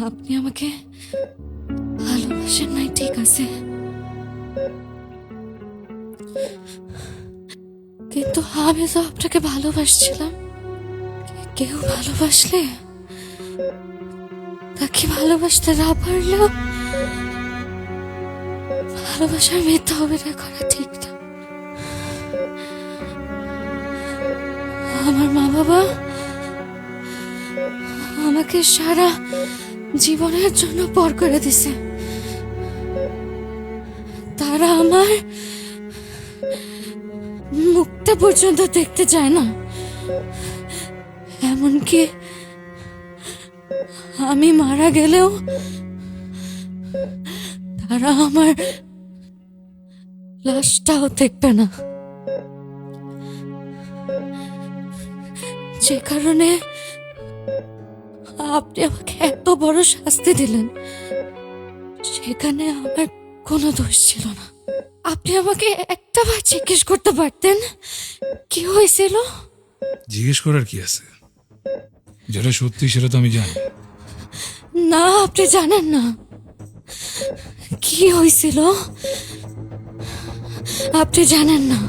আপনি আমাকে ভালোবাসেন নাই, ঠিক আছে, কিন্তু আমি তো আপনাকে ভালোবাসছিলাম। কেউ ভালোবাসলে তাকে ভালোবাসতে না পারলেও ভালোবাসার মিথ্যা অভিনয় করা ঠিক না। আমার মা বাবা আমাকে সারা জীবনের জন্য পর করে দিছে। তারা আমার মুখটা পর্যন্ত দেখতে চায় না। এমনকি আমি মারা গেলেও তারা আমার লাশটাও দেখবে না। যে কারণে আপনি আমাকে এত বড় শাস্তি দিলেন, সেখানে আমার কোনো দোষ ছিল না। আপনি আমাকে একটা বার জিজ্ঞেস করতে পারতেন কি হয়েছিল। জিজ্ঞেস করার কি আছে? যেটা সত্যি সেটা তো আমি জানি। না, আপনি জানেন না কি হয়েছিল, আপনি জানেন না।